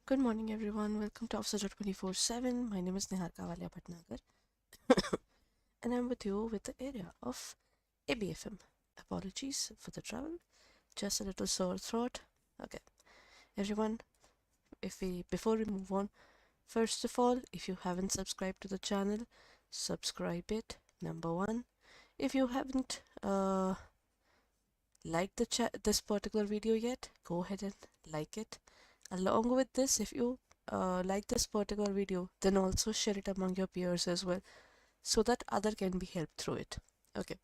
Good morning, everyone. Welcome to Officer 24/7. My name is Niharika Walia Bhatnagar, and I'm with you with the area of ABFM. Apologies for the trouble, just a little sore throat. Okay, everyone. Before we move on, first of all, if you haven't subscribed to the channel, subscribe it. Number one, if you haven't liked this particular video yet, go ahead and like it. Along with this, if you like this particular video, then also share it among your peers as well, so that other can be helped through it. Okay,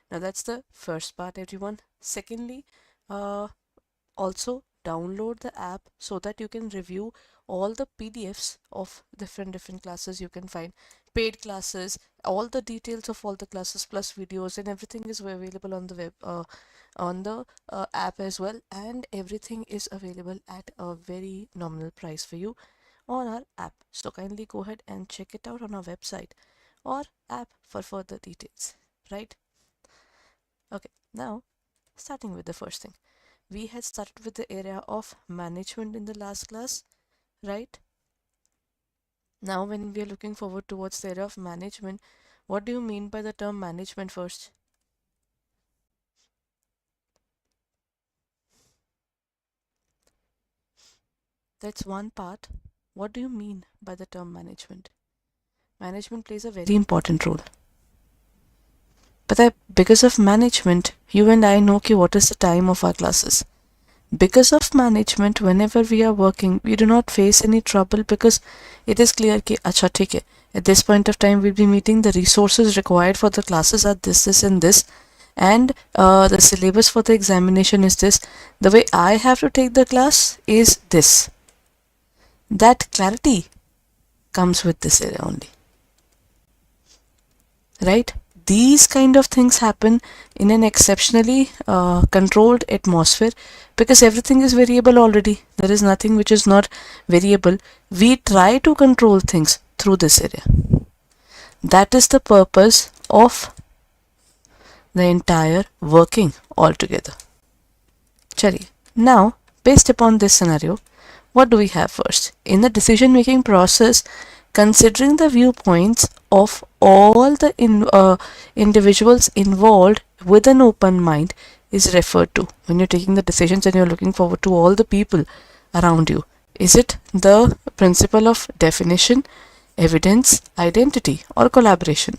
now that's the first part, everyone. Secondly, also download the app so that you can review all the PDFs of different classes you can find, paid classes, all the details of all the classes plus videos, and everything is available on the web, on the app as well, and everything is available at a very nominal price for you on our app. So kindly go ahead and check it out on our website or app for further details, right? Okay, now starting with the first thing, we had started with the area of management in the last class, right? Now when we are looking forward towards the area of management, what do you mean by the term management first? That's one part. What do you mean by the term management? Management plays a very important role. But because of management, you and I know what is the time of our classes. Because of management, whenever we are working, we do not face any trouble because it is clear कि अच्छा ठीक है, at this point of time we'll be meeting the resources required for the classes are this and this, and the syllabus for the examination is this. The way I have to take the class is this. That clarity comes with this area only, right? These kind of things happen in an exceptionally controlled atmosphere because everything is variable already. There is nothing which is not variable. We try to control things through this area. That is the purpose of the entire working altogether. Chali. Now, based upon this scenario, what do we have first? In the decision-making process, considering the viewpoints of all the individuals involved with an open mind is referred to when you're taking the decisions and you're looking forward to all the people around you. Is it the principle of definition, evidence, identity, or collaboration?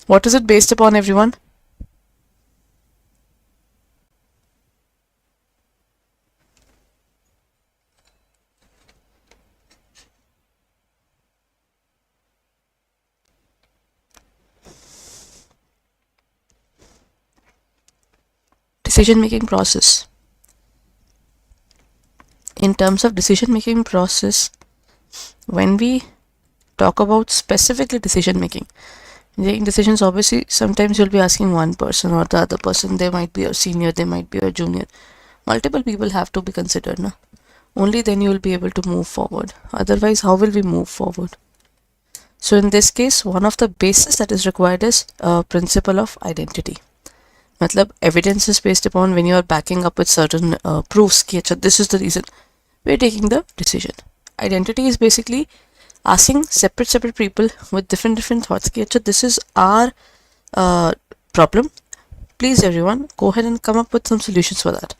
What is it based upon, everyone? Decision-making process. In terms of decision-making process, when we talk about specifically decision-making, taking decisions, obviously sometimes you'll be asking one person or the other person. They might be a senior, they might be a junior. Multiple people have to be considered, no? Only then you will be able to move forward. Otherwise, how will we move forward? So in this case, one of the bases that is required is principle of identity. मतलब evidence is based upon when you are backing up with certain proofs कि अच्छा this is the reason we're taking the decision. Identity is basically asking separate people with different thoughts कि अच्छा this is our problem. Please everyone go ahead and come up with some solutions for that.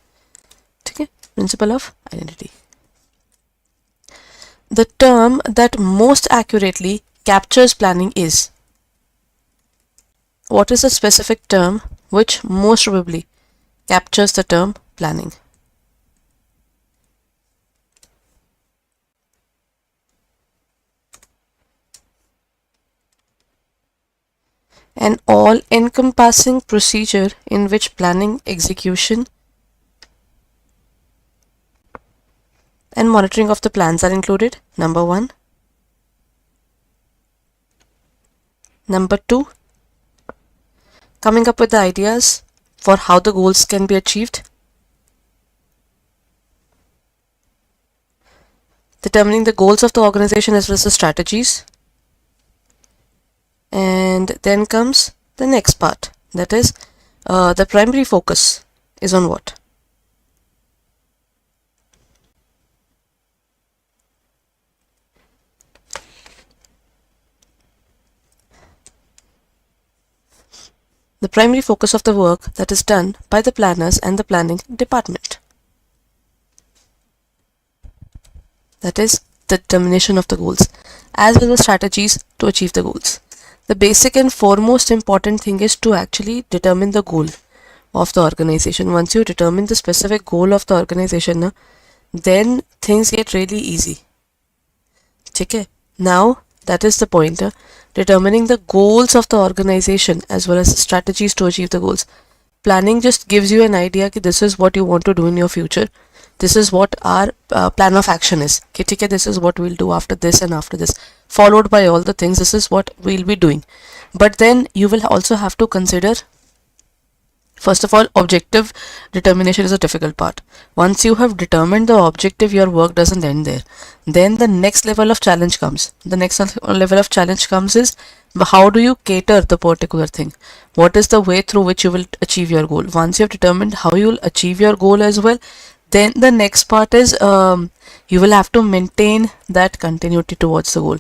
ठीक है? Principle of identity. The term that most accurately captures planning is. What is the specific term which most probably captures the term planning? An all-encompassing procedure in which planning, execution, and monitoring of the plans are included. Number one. Number two, coming up with the ideas for how the goals can be achieved. Determining the goals of the organization as well as the strategies. And then comes the next part, that is the primary focus is on what? the primary focus of the work that is done by the planners and the planning department. That is the determination of the goals, as well as strategies to achieve the goals. The basic and foremost important thing is to actually determine the goal of the organization. Once you determine the specific goal of the organization, then things get really easy. Okay. Now that is the point. Determining the goals of the organization as well as strategies to achieve the goals. Planning just gives you an idea that this is what you want to do in your future. This is what our plan of action is. Okay, this is what we'll do after this and after this, followed by all the things. This is what we'll be doing. But then you will also have to consider, first of all, objective determination is a difficult part. Once you have determined the objective, your work doesn't end there. Then the next level of challenge comes. The next level of challenge comes is, how do you cater the particular thing? What is the way through which you will achieve your goal? Once you have determined how you will achieve your goal as well, then the next part is you will have to maintain that continuity towards the goal.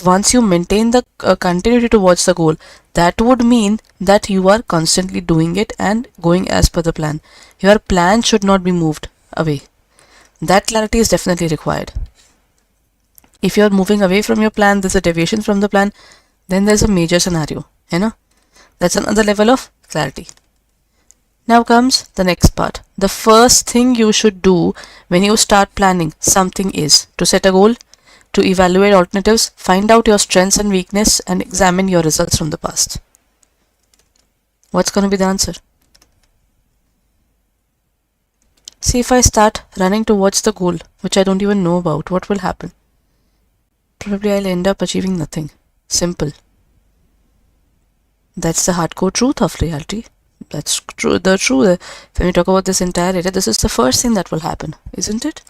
Once you maintain the continuity towards the goal, that would mean that you are constantly doing it and going as per the plan. Your plan should not be moved away. That clarity is definitely required. If you are moving away from your plan, there's a deviation from the plan, then there's a major scenario. That's another level of clarity. Now comes the next part. The first thing you should do when you start planning something is to set a goal, to evaluate alternatives, find out your strengths and weakness, and examine your results from the past. What's going to be the answer? See, if I start running towards the goal, which I don't even know about, what will happen? Probably I'll end up achieving nothing. Simple. That's the hardcore truth of reality. That's true. When we talk about this entire area, this is the first thing that will happen, isn't it?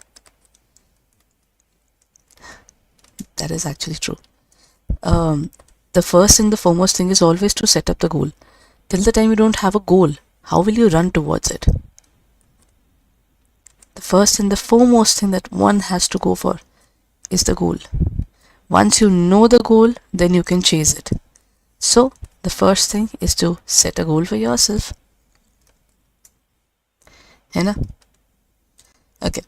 That is actually true. The first and the foremost thing is always to set up the goal. Till the time you don't have a goal, how will you run towards it? The first and the foremost thing that one has to go for is the goal. Once you know the goal, then you can chase it. So the first thing is to set a goal for yourself. Okay.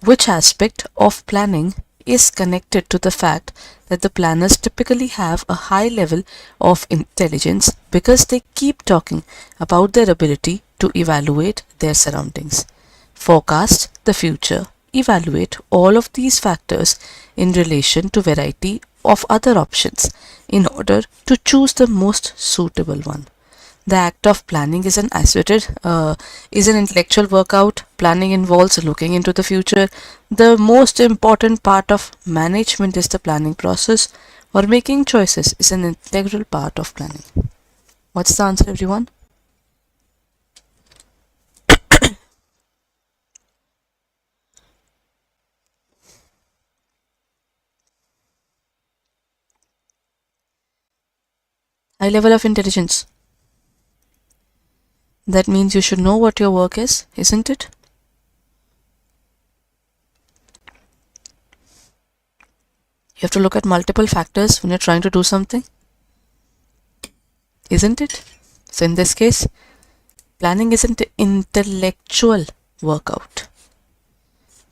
Which aspect of planning is connected to the fact that the planners typically have a high level of intelligence because they keep talking about their ability to evaluate their surroundings, forecast the future, evaluate all of these factors in relation to variety of other options in order to choose the most suitable one. The act of planning is an intellectual workout. Planning involves looking into the future. The most important part of management is the planning process, or making choices is an integral part of planning. What's the answer, everyone? High level of intelligence. That means you should know what your work is, isn't it? You have to look at multiple factors when you're trying to do something, isn't it? So in this case, planning isn't an intellectual workout.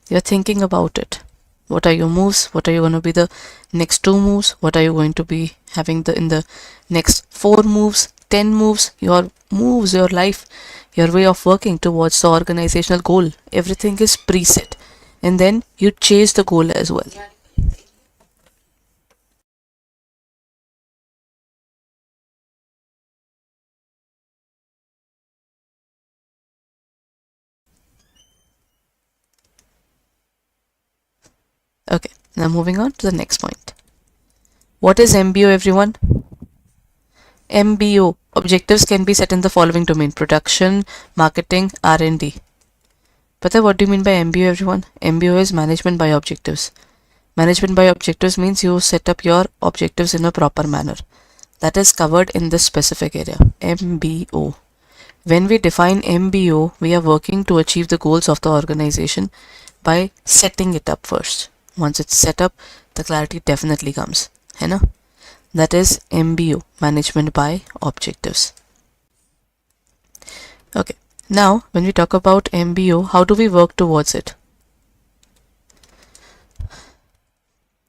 You're thinking about it. What are your moves? What are you going to be the next 2 moves? What are you going to be having in the next 4 moves, 10 moves? Your moves, your life, your way of working towards the organizational goal. Everything is preset. And then you chase the goal as well. Okay, now moving on to the next point. What is MBO, everyone? MBO, objectives can be set in the following domain: production, marketing, R&D. But what do you mean by MBO, everyone? MBO is management by objectives. Management by objectives means you set up your objectives in a proper manner. That is covered in this specific area, MBO. When we define MBO, we are working to achieve the goals of the organization by setting it up first. Once it's set up, the clarity definitely comes. That is MBO, management by objectives. Okay, now when we talk about MBO, how do we work towards it?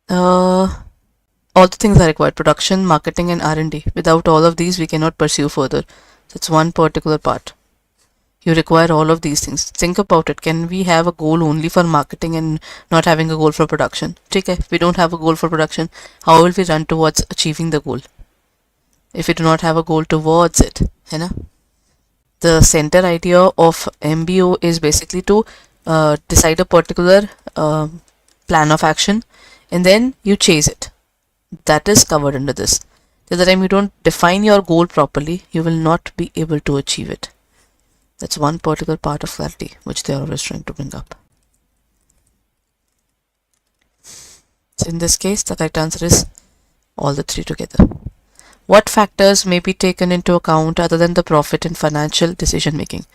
All the things are required: production, marketing, and R&D. Without all of these, we cannot pursue further. That's one particular part. You require all of these things. Think about it. Can we have a goal only for marketing and not having a goal for production? Okay, if we don't have a goal for production, how will we run towards achieving the goal? If we do not have a goal towards it, है ना? The center idea of MBO is basically to decide a particular plan of action, and then you chase it. That is covered under this. Till the time you don't define your goal properly, you will not be able to achieve it. That's one particular part of clarity which they are always trying to bring up. So in this case, the correct answer is all the three together. What factors may be taken into account other than the profit in financial decision making?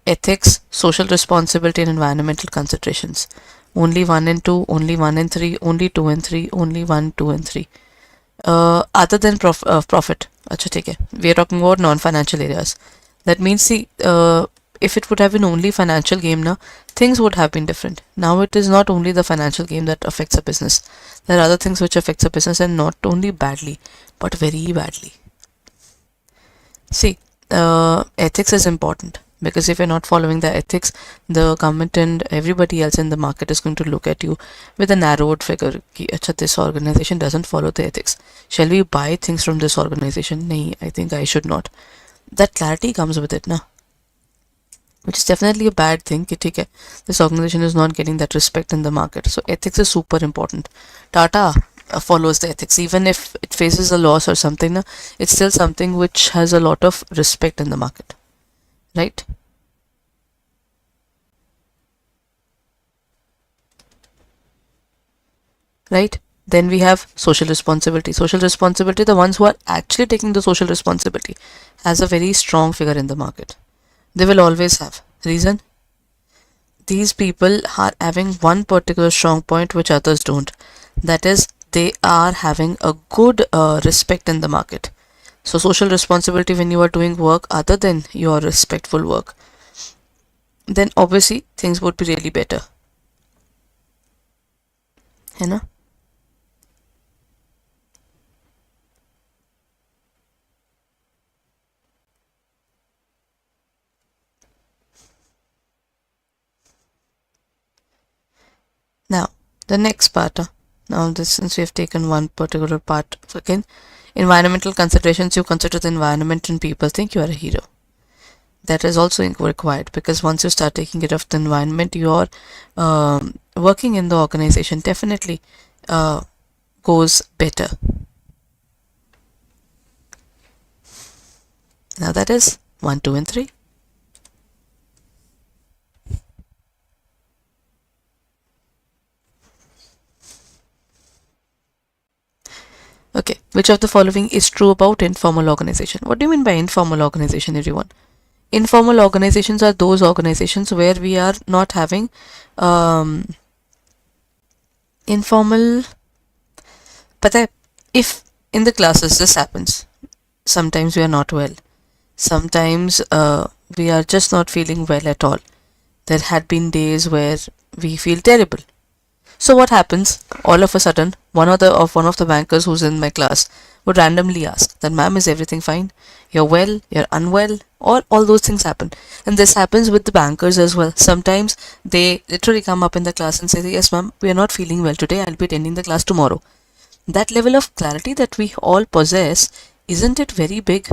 Ethics, social responsibility, and environmental considerations. Only 1 and 2, only 1 and 3, only 2 and 3, only 1, 2 and 3. Other than profit. Achha, theek hai. We are talking about non-financial areas. That means, see, if it would have been only financial game, na, things would have been different. Now it is not only the financial game that affects a business. There are other things which affects a business, and not only badly, but very badly. See, ethics is important, because if you're not following the ethics, the government and everybody else in the market is going to look at you with a narrowed figure. Ki, Achha, this organization doesn't follow the ethics. Shall we buy things from this organization? Nahi, I think I should not. That clarity comes with it, na? Which is definitely a bad thing. Ki, theek hai, this organization is not getting that respect in the market. So ethics is super important. Tata follows the ethics. Even if it faces a loss or something, na, it's still something which has a lot of respect in the market. Right? Right? Then we have social responsibility. Social responsibility, the ones who are actually taking the social responsibility, has a very strong figure in the market. They will always have. Reason? These people are having one particular strong point which others don't. That is, they are having a good respect in the market. So social responsibility, when you are doing work other than your respectful work, then obviously things would be really better. है ना? Now, the next part. Now, since we have taken one particular part again, environmental considerations, you consider the environment and people think you are a hero. That is also required, because once you start taking care of the environment, your working in the organization definitely goes better. Now that is 1, 2, and 3. Okay, which of the following is true about informal organization? What do you mean by informal organization, everyone? Informal organizations are those organizations where we are not having informal. Pata hai, if in the classes this happens, sometimes we are not well, sometimes we are just not feeling well at all. There had been days where we feel terrible. So what happens? All of a sudden, one of the bankers who's in my class would randomly ask that, ma'am, is everything fine? You're well? You're unwell? All those things happen. And this happens with the bankers as well. Sometimes they literally come up in the class and say, yes, ma'am, we are not feeling well today. I'll be attending the class tomorrow. That level of clarity that we all possess, isn't it very big?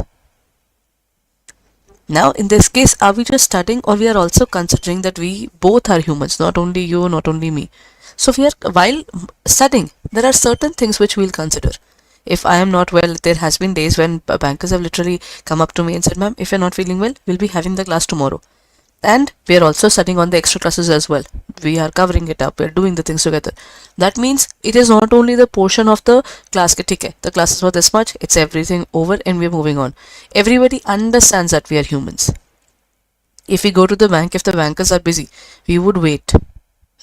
Now, in this case, are we just studying, or we are also considering that we both are humans, not only you, not only me? So while studying, there are certain things which we'll consider. If I am not well, there has been days when bankers have literally come up to me and said, ma'am, if you're not feeling well, we'll be having the class tomorrow. And we are also studying on the extra classes as well. We are covering it up. We are doing the things together. That means it is not only the portion of the class. The classes were this much. It's everything over and we're moving on. Everybody understands that we are humans. If we go to the bank, if the bankers are busy, we would wait.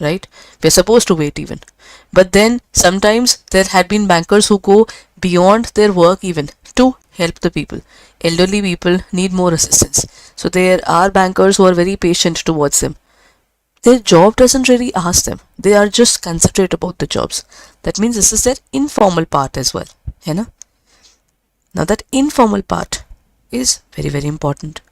Right? We're supposed to wait even. But then sometimes there had been bankers who go beyond their work even to help the people. Elderly people need more assistance. So there are bankers who are very patient towards them. Their job doesn't really ask them. They are just considerate about the jobs. That means this is their informal part as well. You know? Now that informal part is very, very important.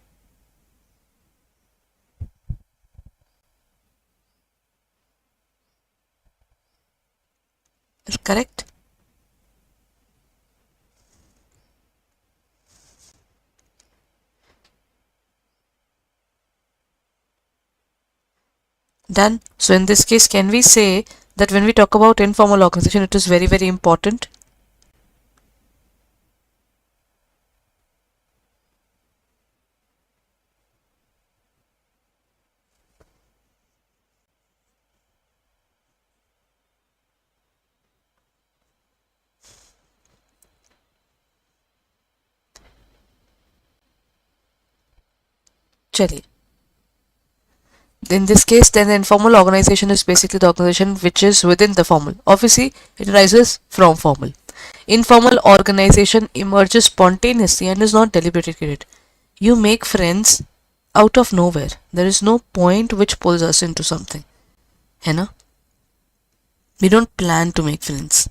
Correct? Done. So in this case, can we say that when we talk about informal organization, it is very, very important? Chaliye. In this case, then the informal organization is basically the organization which is within the formal. Obviously, it arises from formal. Informal organization emerges spontaneously and is not deliberately created. You make friends out of nowhere. There is no point which pulls us into something. है ना? We don't plan to make friends.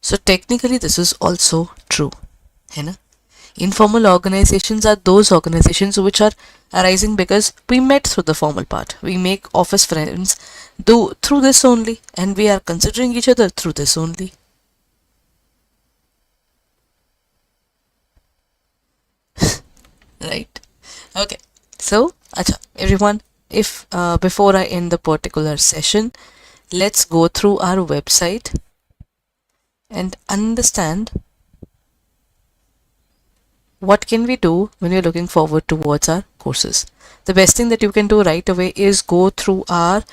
So technically this is also true. है ना? Informal organizations are those organizations which are arising because we met through the formal part. We make office friends through this only, and we are considering each other through this only. Right? Okay. So, acha, everyone, if before I end the particular session, let's go through our website and understand what can we do when you're looking forward towards our courses. The best thing that you can do right away is go through our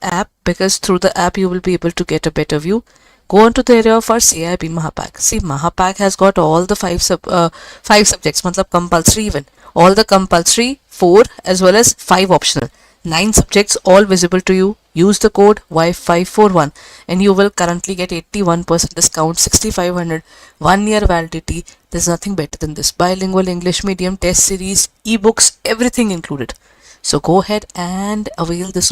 app, because through the app you will be able to get a better view. Go on to the area of our CAIIB Mahapack. See, Mahapack has got all the five subjects, matlab compulsory even. All the compulsory 4 as well as 5 optional. 9 subjects all visible to you. Use the code Y541 and you will currently get 81% discount, 6500, 1 year validity. There's nothing better than this. Bilingual English medium, test series, ebooks, everything included. So go ahead and avail this offer.